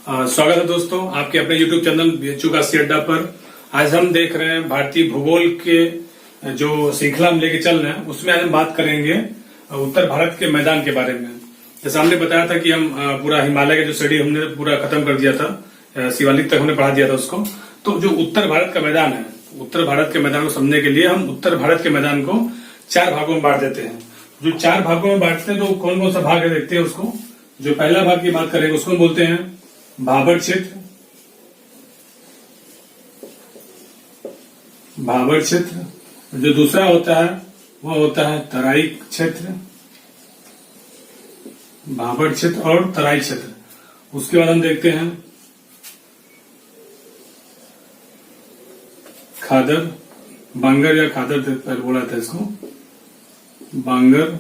स्वागत है दोस्तों आपके अपने YouTube चैनल बीएचयू का अड्डा पर। आज हम देख रहे हैं भारतीय भूगोल के जो श्रृंखला हम लेके चल रहे हैं उसमें आज हम बात करेंगे उत्तर भारत के मैदान के बारे में। जैसे हमने बताया था कि हम पूरा हिमालय का जो स्टडी हमने पूरा खत्म कर दिया था, शिवालिक तक हमने पढ़ा दिया था उसको। तो जो उत्तर भारत का मैदान है, उत्तर भारत के मैदान को समझने के लिए हम उत्तर भारत के मैदान को 4 भागों में बांट देते हैं। जो 4 भागों में बांटते हैं तो कौन कौन सा भाग है देखते हैं उसको। जो पहला भाग की बात करेंगे उसको बोलते हैं भाबर क्षेत्र। भाबर क्षेत्र। जो दूसरा होता है वह होता है तराई क्षेत्र। भाबर क्षेत्र और तराई क्षेत्र। उसके बाद हम देखते हैं खादर, बांगर या खादर पहले बोला था इसको, बांगर।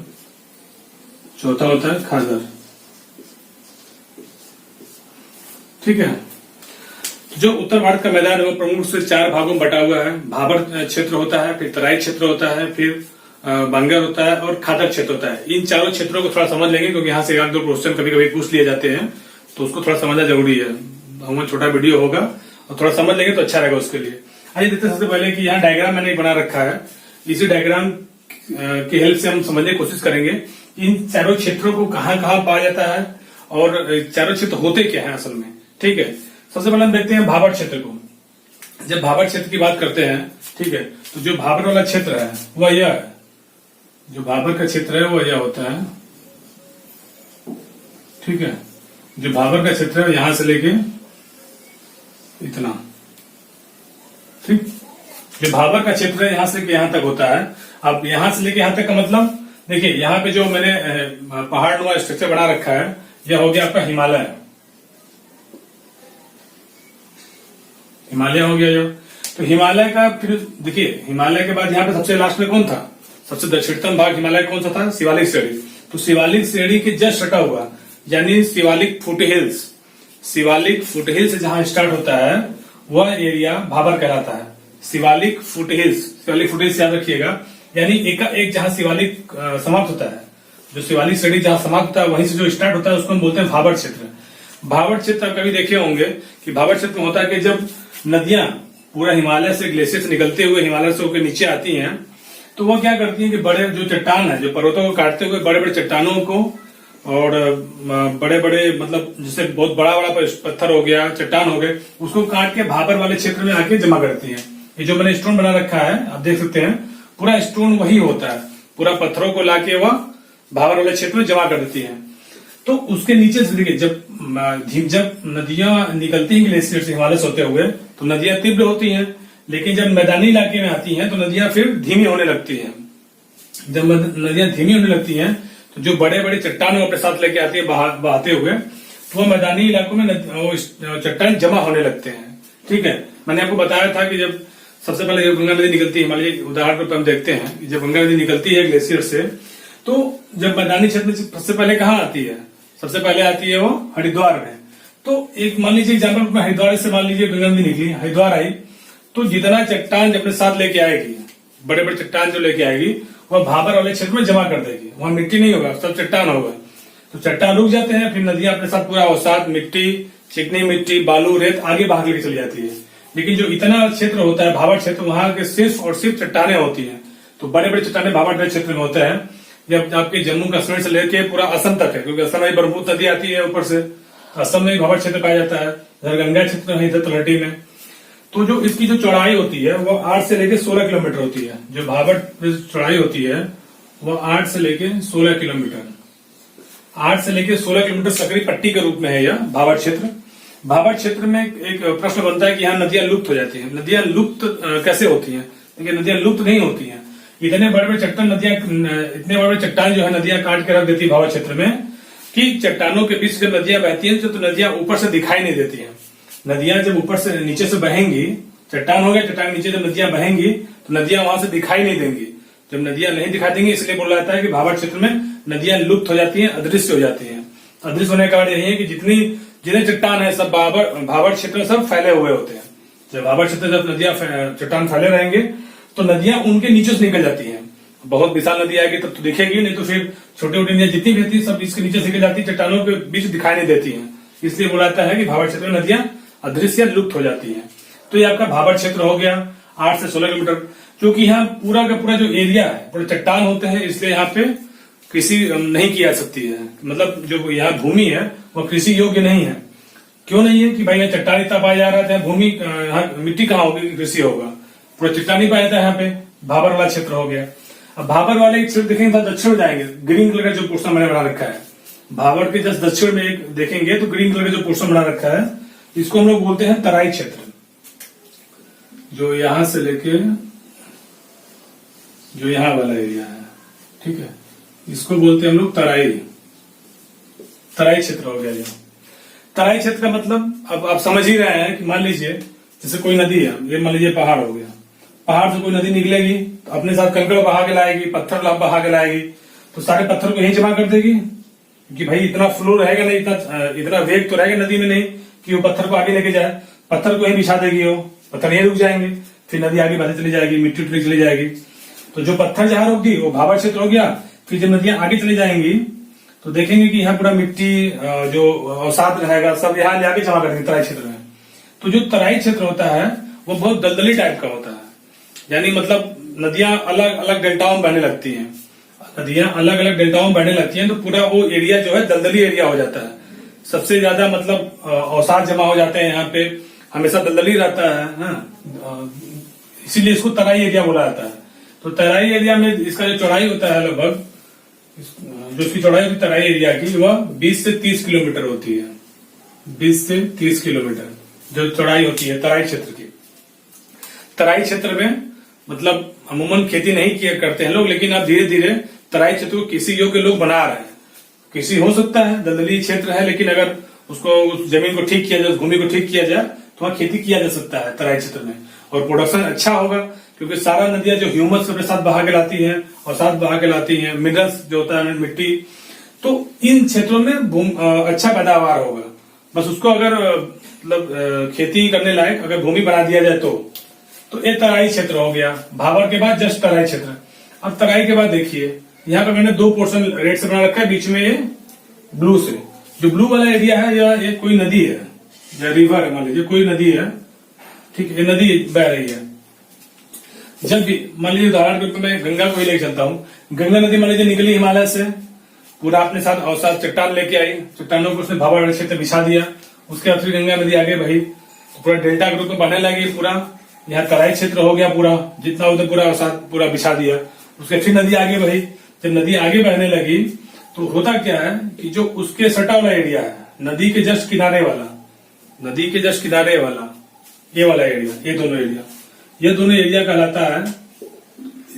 चौथा होता है खादर। ठीक है। जो उत्तर भारत का मैदान है वो प्रमुख से 4 भागों में बटा हुआ है। भाबर क्षेत्र होता है, फिर तराई क्षेत्र होता है, फिर बांगर होता है और खादर क्षेत्र होता है। इन चारों क्षेत्रों को थोड़ा समझ लेंगे क्योंकि यहाँ से 1-2 क्वेश्चन कभी कभी पूछ लिए जाते हैं, तो उसको थोड़ा समझना जरूरी है। हमारा छोटा वीडियो होगा और थोड़ा समझ लेंगे तो अच्छा रहेगा उसके लिए। आइए देखते हैं सबसे पहले कि यहाँ डायग्राम मैंने बना रखा है। इसी डायग्राम की हेल्प से हम समझने की कोशिश करेंगे इन चारों क्षेत्रों को कहाँ कहाँ पाया जाता है और चारों क्षेत्र होते क्या है असल में। ठीक है। सबसे पहले हम देखते हैं भाबर क्षेत्र को। जब भाबर क्षेत्र की बात करते हैं, ठीक है, तो जो भाबर वाला क्षेत्र है वह यह है। जो भाबर का क्षेत्र है वह यह होता है। ठीक है। जो भाबर का क्षेत्र है यहां से लेके इतना। ठीक। जो भाबर का क्षेत्र है यहां से लेके यहां तक होता है। अब यहां से लेके यहां तक का मतलब देखिए, यहां पे जो मैंने पहाड़ नुमा स्ट्रक्चर बना रखा है यह हो गया आपका हिमालय। हिमालय हो गया जो। तो हिमालय का फिर देखिए, हिमालय के बाद यहाँ पे सबसे लास्ट में कौन था? सबसे दक्षिणतम भाग हिमालय कौन सा था? शिवालिक श्रेणी। तो शिवालिक श्रेणी के जस्ट सटा हुआ यानी Shivalik foot hills. Shivalik foot hills जहां स्टार्ट होता है वह एरिया भाबर कहलाता है। Shivalik foot hills, Shivalik foot hills याद रखिएगा, यानी एक जहां शिवालिक समाप्त होता है, जो शिवालिक श्रेणी जहां समाप्त होता है वहीं से जो स्टार्ट होता है उसको हम बोलते हैं भाबर क्षेत्र। भाबर क्षेत्र कभी देखे होंगे कि भाबर क्षेत्र में होता है कि जब नदियां पूरा हिमालय से ग्लेशियर से निकलते हुए हिमालय से होकर नीचे आती हैं तो वो क्या करती हैं कि बड़े जो चट्टान है, जो पर्वतों को काटते हुए बड़े बड़े चट्टानों को और बड़े बड़े मतलब जैसे बहुत बड़ा बड़ा पत्थर हो गया, चट्टान हो गए, उसको काट के भाबर वाले क्षेत्र में आके जमा करती हैं। ये जो मैंने स्टोन बना रखा है आप देख सकते हैं, पूरा स्टोन वही होता है। पूरा पत्थरों को लाके वह भाबर वाले क्षेत्र में जमा कर देती है। तो उसके नीचे से देखिए, जब नदियां निकलती हैं ग्लेशियर से हिमालय से होते हुए तो नदियां तीव्र होती हैं, लेकिन जब मैदानी इलाके में आती हैं तो नदियां फिर धीमी होने लगती हैं। जब नदियां धीमी होने लगती हैं तो जो बड़े बड़े चट्टान अपने साथ लेके आती है बहाते हुए, तो वो मैदानी इलाकों में चट्टान जमा होने लगते हैं। ठीक है। मैंने आपको बताया था कि जब सबसे पहले जब गंगा नदी निकलती है, हिमालय उदाहरण पर हम देखते हैं, जब गंगा नदी निकलती है ग्लेशियर से तो जब मैदानी क्षेत्र में सबसे पहले कहाँ आती है? सबसे पहले आती है वो हरिद्वार में। तो एक मान लीजिए एग्जाम्पल, हरिद्वार से मान लीजिए गंगा नदी निकली, हरिद्वार आई, तो जितना चट्टान अपने साथ लेके आएगी, बड़े बड़े चट्टान जो लेके आएगी वह भाबर वाले क्षेत्र में जमा कर देगी। वहां मिट्टी नहीं होगा, सब चट्टान होगा। तो चट्टान रुक जाते हैं, फिर नदियां अपने साथ पूरा अवसाद, मिट्टी, चिकनी मिट्टी, बालू, रेत आगे भाग लेके चली जाती है। लेकिन जो इतना क्षेत्र होता है भाबर क्षेत्र, वहां के सिर्फ और सिर्फ चट्टाने होती है। तो बड़े बड़े चट्टाने भाबर क्षेत्र में होते हैं। जब आपके जम्मू कश्मीर से लेके पूरा असम तक है, क्योंकि असम में ब्रह्मपुत्र नदी आती है ऊपर से, असम में भाबर क्षेत्र पाया जाता है। इधर गंगा क्षेत्र है, इधर तलहटी में। तो जो इसकी जो चौड़ाई होती है वो 8 से लेके 16 किलोमीटर होती है। जो भाबर चौड़ाई होती है वो 8 से लेके 16 किलोमीटर। 8 से लेके 16 किलोमीटर सकरी पट्टी के रूप में है यह भाबर क्षेत्र। भाबर क्षेत्र में एक प्रश्न बनता है कि यहाँ नदियां लुप्त हो जाती हैं। नदियां लुप्त कैसे होती हैं? देखिए, नदियां लुप्त नहीं होती हैं। इतने बड़े बड़े चट्टान इतने बड़े चट्टान जो है नदियां काट के रख देती है भाबर क्षेत्र में कि चट्टानों के बीच जब नदियां बहती हैं तो नदियां ऊपर से दिखाई नहीं देती हैं। नदियां जब ऊपर से नीचे से बहेंगी, चट्टान हो गया, चट्टान नीचे जब नदियां बहेंगी तो नदियां वहां से दिखाई नहीं देंगी। जब नदियां नहीं दिखाई देंगी इसलिए बोला जाता है कि भाबर क्षेत्र में नदियां लुप्त हो जाती हैं, अदृश्य हो जाती हैं। अदृश्य होने का कारण यही है कि जितने चट्टान है सब भाबर क्षेत्र में सब फैले हुए होते हैं। जब भाबर क्षेत्र जब नदियां चट्टान फैले रहेंगे तो नदियां उनके नीचे से निकल जाती हैं। बहुत विशाल नदी आएगी तब तो दिखेगी, नहीं तो फिर छोटी छोटी नदियां जितनी भी रहती है सब इसके नीचे से निकल जाती है, चट्टानों के बीच दिखाई नहीं देती हैं। इसलिए बोला जाता है कि भाबर क्षेत्र में नदियां अदृश्य या लुप्त हो जाती हैं। तो ये आपका भाबर क्षेत्र हो गया 8 से 16 किलोमीटर। क्योंकि यहाँ पूरा का पूरा जो एरिया है पूरे चट्टान होते हैं, इसलिए यहाँ पे कृषि नहीं की जा सकती है। मतलब जो यहाँ भूमि है वो कृषि योग्य नहीं है। क्यों नहीं है कि भाई यहाँ चट्टान इतना पाया जा रहा था, भूमि यहाँ मिट्टी कहाँ होगी, कृषि होगा, पूरा चट्टान ही पाया जाता है यहाँ पे। भाबर वाला क्षेत्र हो गया। अब भाबर वाले क्षेत्र देखेंगे तो दक्षिण में जाएंगे, ग्रीन कलर का जो पोर्शन मैंने बना रखा है भाबर के जस्ट दक्षिण में एक देखेंगे तो ग्रीन कलर का जो पोर्शन बना रखा है इसको हम लोग बोलते हैं तराई क्षेत्र। जो यहां से लेके जो यहां वाला एरिया है, ठीक है, इसको बोलते हैं हम लोग तराई क्षेत्र हो गया। ये तराई क्षेत्र का मतलब अब आप समझ ही रहे हैं कि मान लीजिए जैसे कोई नदी है, ये मान लीजिए पहाड़ हो गया, पहाड़ से कोई नदी निकलेगी तो अपने साथ कंकड़ बहा के लाएगी, पत्थर बहा के लाएगी, तो सारे पत्थर को यही जमा कर देगी कि भाई इतना फ्लो रहेगा नहीं, इतना वेग तो रहेगा नदी में नहीं कि वो पत्थर को आगे लेके जाए। पत्थर को यही बिछा देगी, वो पत्थर यही रुक जाएंगे, फिर नदी आगे बढ़ती चली जाएगी, मिट्टी उठती चली जाएगी। तो जो पत्थर जहां रुक गई वो भाबर क्षेत्र हो गया। फिर जब नदियां आगे चली जाएंगी तो देखेंगे कि यहाँ पूरा मिट्टी जो अवसाद रहेगा सब यहाँ ले आके जमा कर देंगे तराई क्षेत्र में। तो जो तराई क्षेत्र होता है वो बहुत दलदली टाइप का होता है, यानी मतलब नदियां अलग अलग डेल्टाओं में बहने लगती हैं। नदियां अलग अलग डेल्टाओं में बहने लगती हैं तो पूरा वो एरिया जो है दलदली एरिया हो जाता है। सबसे ज्यादा मतलब अवसाद जमा हो जाते हैं यहाँ पे, हमेशा दलदली रहता है, इसीलिए इसको तराई एरिया बोला जाता है। तो तराई एरिया में इसका जो चौड़ाई होता है लगभग, जो इसकी चौड़ाई होती है तराई एरिया की, वह 20 से 30 किलोमीटर होती है। 20 से 30 किलोमीटर जो चौड़ाई होती है तराई क्षेत्र की। तराई क्षेत्र में मतलब अमूमन खेती नहीं किया करते हैं लोग, लेकिन अब धीरे धीरे तराई क्षेत्र को कृषि योग्य लोग बना रहे हैं। कृषि हो सकता है, दलदली क्षेत्र है, लेकिन अगर उसको उस जमीन को ठीक किया जाए, उस भूमि को ठीक किया जाए तो वहां खेती किया जा सकता है तराई क्षेत्र में, और प्रोडक्शन अच्छा होगा। क्योंकि सारा नदियां जो ह्यूमस अपने साथ बहा के लाती हैं और साथ बहा के लाती हैं मिनरल्स जो होता है मिट्टी, तो इन क्षेत्रों में अच्छा पैदावार होगा। बस उसको अगर मतलब खेती करने लायक अगर भूमि बना दिया जाए तो ये तराई क्षेत्र हो गया। भाबर के बाद जस्ट तराई क्षेत्र। अब तराई के बाद देखिए यहाँ पे मैंने 2 पोर्शन रेड से बना रखा है, बीच में ये ब्लू से। जो ब्लू वाला एरिया है ये कोई नदी है या रिवर है, मान लीजिए कोई नदी है, ठीक है, ये नदी बह रही है। जब भी मान लीजिए उदाहरण के रूप में गंगा को ही लेके चलता हूँ, गंगा नदी मान लीजिए निकली हिमालय से, पूरा अपने साथ अवसाद चट्टान लेके आई, चट्टानों को उसने भाबर क्षेत्र बिछा दिया, उसके बाद फिर गंगा नदी आगे बही, पूरा डेल्टा के रूप में बनने लगी, पूरा यहाँ तराई क्षेत्र हो गया, पूरा जितना उधर पूरा अवसाद पूरा बिछा दिया, उसके फिर नदी आगे बही। जब नदी आगे बहने लगी तो होता क्या है कि जो उसके सटा वाला एरिया है, नदी के जस्ट किनारे वाला, नदी के जस्ट किनारे वाला ये वाला एरिया, ये दोनों एरिया कहलाता है,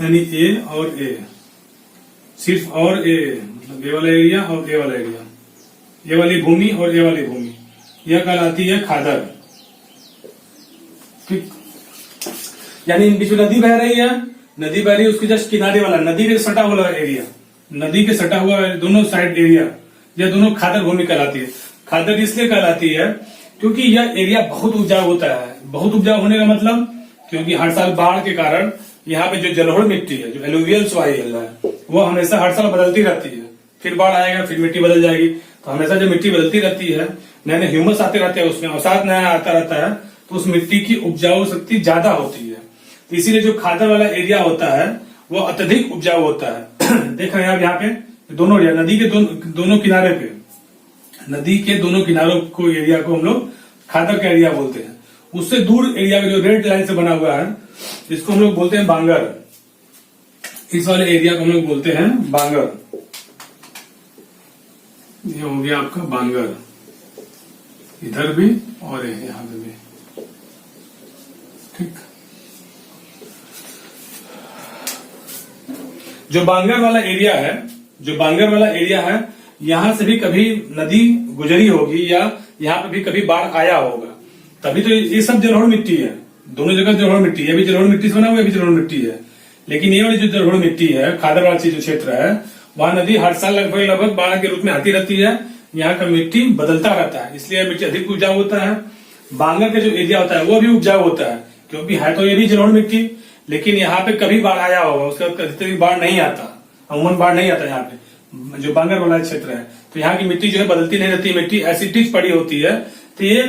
यानी ए और ए, सिर्फ और ए, मतलब ए वाला एरिया और ए वाला एरिया, ये वाली भूमि और ये वाली भूमि, यह कहलाती है खादर। ठीक, यानी इन बीच में नदी बह रही है, नदी बह रही है, उसके जस्ट किनारे वाला नदी के सटा हुआ एरिया, नदी के सटा हुआ दोनों साइड एरिया, यह दोनों खादर भूमि कहलाती है। खादर इसलिए कहलाती है क्योंकि यह एरिया बहुत उपजाऊ होता है। बहुत उपजाऊ होने का मतलब क्योंकि हर साल बाढ़ के कारण यहाँ पे जो जलोढ़ मिट्टी है, जो एलुवियल सॉइल है, वो हमेशा हर साल बदलती रहती है। फिर बाढ़ आएगा, फिर मिट्टी बदल जाएगी, तो हमेशा जो मिट्टी बदलती रहती है, नए नए ह्यूमस आते रहते हैं, उसमें अवसाद नया आता रहता है, तो उस मिट्टी की उपजाऊ शक्ति ज्यादा होती है। तो इसीलिए जो खादर वाला एरिया होता है वो अत्यधिक उपजाऊ होता है। देख रहे हैं आप यहाँ पे दोनों एरिया, नदी के दोनों किनारे पे, नदी के दोनों किनारों को एरिया को हम लोग खादर का एरिया बोलते हैं। उससे दूर एरिया में जो रेड लाइन से बना हुआ है, इसको हम लोग बोलते हैं बांगर। इस वाले एरिया को हम लोग बोलते हैं बांगर। ये हो गया आपका बांगर, इधर भी और यहाँ पे भी, ठीक। जो बांगर वाला एरिया है, यहां से भी कभी नदी गुजरी होगी या यहाँ पे भी कभी बाढ़ आया होगा, तभी तो ये सब जलोढ़ मिट्टी है। दोनों जगह जलोढ़ मिट्टी है, अभी जलोढ़ मिट्टी से बना हुआ, अभी जलोढ़ मिट्टी है। लेकिन ये वाली जो जलोढ़ मिट्टी है, खादर वाला जो क्षेत्र है, वहां नदी हर साल लगभग बाढ़ के रूप में आती रहती है। यहाँ का मिट्टी बदलता रहता है, इसलिए मिट्टी अधिक उपजाऊ होता है। बांगर का जो एरिया होता है वो भी उपजाऊ होता है, क्योंकि है तो ये भी जलोढ़ मिट्टी, लेकिन यहाँ पे कभी बाढ़ आया होगा, उसके बाद कभी बाढ़ नहीं आता, अमूमन बाढ़ नहीं आता यहाँ पे। जो बांगर वाला क्षेत्र है, तो यहाँ की मिट्टी जो है बदलती नहीं रहती, मिट्टी एसिडिक पड़ी होती है, तो ये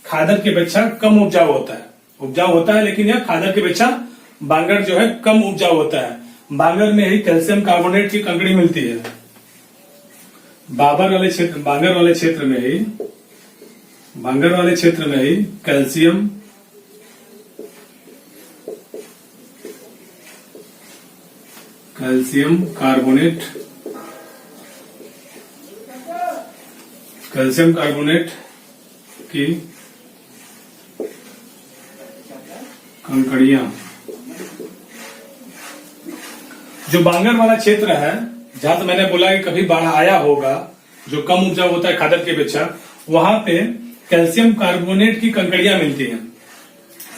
खादर की अपेक्षा कम उपजाऊ होता है, लेकिन यह खादर की अपेक्षा बांगर जो है कम उपजाऊ होता है। बांगर में ही कैल्शियम कार्बोनेट की कंकड़ी मिलती है। बांगर वाले क्षेत्र में ही कैल्शियम कार्बोनेट की कंकड़ियां, जो बांगर वाला क्षेत्र है, जहां तो मैंने बोला कि कभी बाढ़ आया होगा, जो कम उपजाऊ होता है खादर की अपेक्षा, वहां पे कैल्शियम कार्बोनेट की कंकड़ियां मिलती हैं।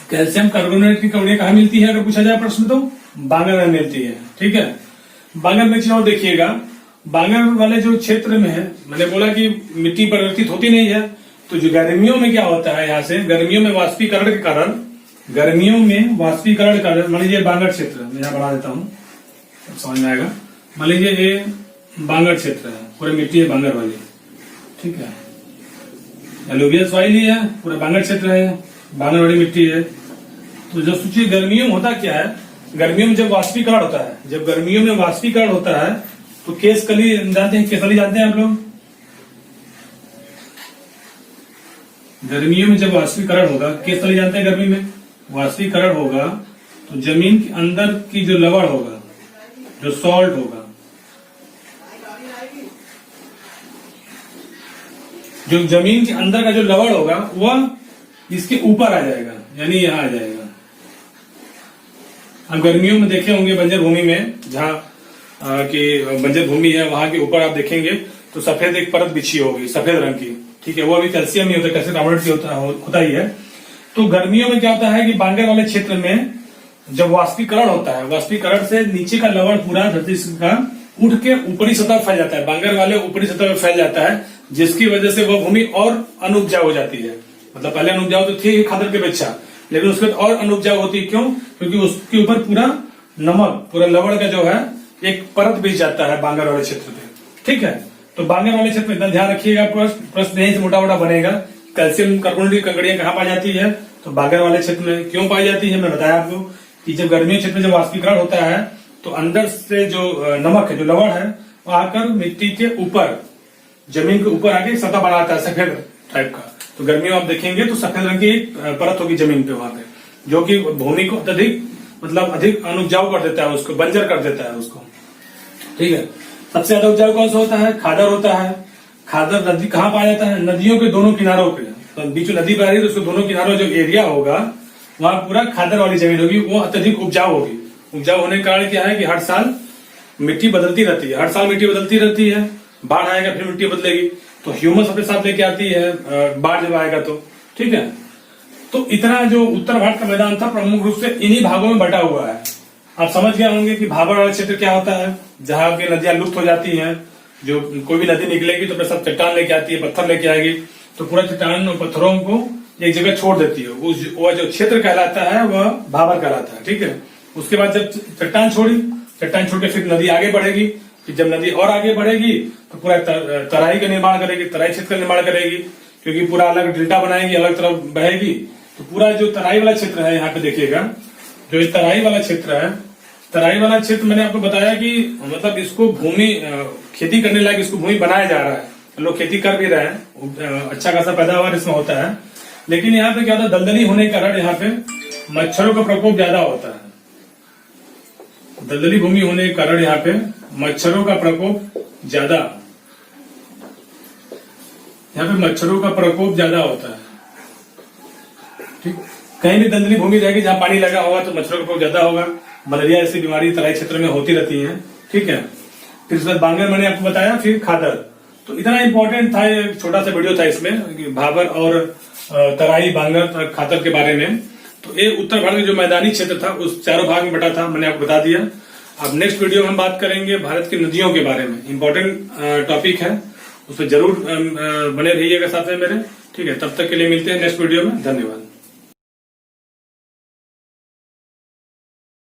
कैल्शियम कार्बोनेट की कंकड़ियां कहाँ मिलती है अगर पूछा जाए प्रश्न, तो बांगर में मिलती है। ठीक है, बांगर में चीज और देखिएगा, बांगर वाले जो क्षेत्र में है, मैंने बोला कि मिट्टी परिवर्तित होती नहीं है, तो जो गर्मियों में क्या होता है, यहाँ से गर्मियों में वाष्पीकरण के कारण, मान लीजिए बांगर क्षेत्र, मैं यहाँ बढ़ा देता हूँ समझ में आएगा। मान लीजिए ये बांगर क्षेत्र है, पूरी मिट्टी है बांगर वाली, ठीक है, एलुवियल सॉइल ही है, पूरा बांगर क्षेत्र है, बांगर वाली मिट्टी है। तो जब सोचिए गर्मियों में होता क्या है, गर्मियों में जब वाष्पीकरण होता है, तो केसकली जानते हैं, केसकली जानते हैं आप लोग, गर्मियों में जब वाष्पीकरण होगा, केसकली जानते हैं, गर्मी में वाष्पीकरण होगा तो जमीन के अंदर की जो लवण होगा, जो सॉल्ट होगा, जो जमीन के अंदर का जो लवण होगा वह इसके ऊपर आ जाएगा, यानी यहां आ जाएगा। हम गर्मियों में देखे होंगे बंजर भूमि में, जहां की बंजर भूमि है, वहां के ऊपर आप देखेंगे तो सफेद एक परत बिछी होगी, सफेद रंग की, ठीक है, वो अभी कैल्शियम ही होता है, कैल्शियम कार्बोनेट की होता ही है। तो गर्मियों में क्या होता है कि बांगर वाले क्षेत्र में जब वाष्पीकरण होता है, वाष्पीकरण से नीचे का लवण पूरा धरती का उठ के ऊपरी सतह फैल जाता है, बांगर वाले ऊपरी सतह में फैल जाता है, जिसकी वजह से वह भूमि और अनुपजाऊ हो जाती है। मतलब पहले अनुपजाऊ तो थी खादर की अपेक्षा, लेकिन उसके बाद और अनुपजाऊ होती है। क्यों? क्योंकि उसके ऊपर पूरा नमक, पूरा लवण का जो है एक परत बिछ जाता है बांगर वाले क्षेत्र पे। ठीक है, तो बांगर वाले क्षेत्र में इतना ध्यान रखिएगा, प्रश्न यहीं से मोटा मोटा बनेगा। कैल्शियम कार्बोनेट की कंकड़ियां कहाँ पाई जाती है, तो बांगर वाले क्षेत्र में। क्यों पाई जाती है, मैं बताया आपको कि जब गर्मी क्षेत्र में जब वाष्पीकरण होता है तो अंदर से जो नमक है, जो लवण है, वो आकर मिट्टी के ऊपर, जमीन के ऊपर आके सतह बनाता है सफेद टाइप का। तो गर्मी में आप देखेंगे तो सफेद रंग की एक परत होगी जमीन पे वहां पे, जो कि भूमि को अधिक अनुपजाऊ कर देता है, उसको बंजर कर देता है उसको। ठीक है, सबसे ज्यादा उपजाऊ कौन सा होता है, खादर होता है। खादर नदी कहाँ पाया जाता है, नदियों के दोनों किनारों पे। तो बीच में नदी बह रही है तो उसके दोनों किनारों जो एरिया होगा वहां पूरा खादर वाली जमीन होगी, वो अत्यधिक उपजाऊ होगी। उपजाऊ होने के कारण क्या है कि हर साल मिट्टी बदलती रहती है, बाढ़ आएगा फिर मिट्टी बदलेगी, तो ह्यूमस अपने साथ लेके आती है बाढ़ जब आएगा तो। ठीक है, तो इतना जो उत्तर भारत का मैदान था प्रमुख रूप से इन्हीं भागों में बटा हुआ है। आप समझ गए होंगे कि भाबर वाला क्षेत्र क्या होता है, जहां की नदियां लुप्त हो जाती हैं। जो कोई भी नदी निकलेगी तो अपने साथ चट्टान लेके आती है, पत्थर लेके आएगी, तो पूरा चट्टान और पत्थरों को एक जगह छोड़ देती है। वो जो क्षेत्र कहलाता है वह भाबर कहलाता है। ठीक है, उसके बाद जब चट्टान छोड़ के फिर नदी आगे बढ़ेगी, फिर जब नदी और आगे बढ़ेगी तो पूरा तराई का निर्माण करेगी, तराई क्षेत्र का निर्माण करेगी, क्योंकि पूरा अलग डेल्टा बनाएगी, अलग तरफ बहेगी। तो पूरा जो तराई वाला क्षेत्र है, यहाँ पे देखिएगा, जो ये तराई वाला क्षेत्र है, तराई वाला क्षेत्र मैंने आपको बताया कि मतलब इसको भूमि खेती करने लायक इसको भूमि बनाया जा रहा है, लोग खेती कर भी रहे हैं, अच्छा खासा पैदावार इसमें होता है। लेकिन यहाँ पे क्या होता है, दलदली होने के कारण यहाँ पे मच्छरों का प्रकोप ज्यादा होता है। दलदली भूमि होने के कारण यहाँ पे मच्छरों का प्रकोप ज्यादा होता है। ठीक, कहीं भी दलदली भूमि रहेगी जहां पानी लगा होगा तो मच्छरों का प्रकोप ज्यादा होगा। मलेरिया जैसी बीमारी तराई क्षेत्र में होती रहती है। ठीक है, फिर उसके बाद बांगर मैंने आपको बताया, फिर खादर। तो इतना इंपॉर्टेंट था, ये छोटा सा वीडियो था इसमें भाबर और तराई, बांगर, खादर के बारे में। तो ये उत्तर भारत में जो मैदानी क्षेत्र था उस चारों भाग में बटा था, मैंने आपको बता दिया। अब नेक्स्ट वीडियो में हम बात करेंगे भारत की नदियों के बारे में। इंपॉर्टेंट टॉपिक है, उस पर जरूर बने रहिएगा साथ में मेरे। ठीक है, तब तक के लिए मिलते हैं नेक्स्ट वीडियो में। धन्यवाद।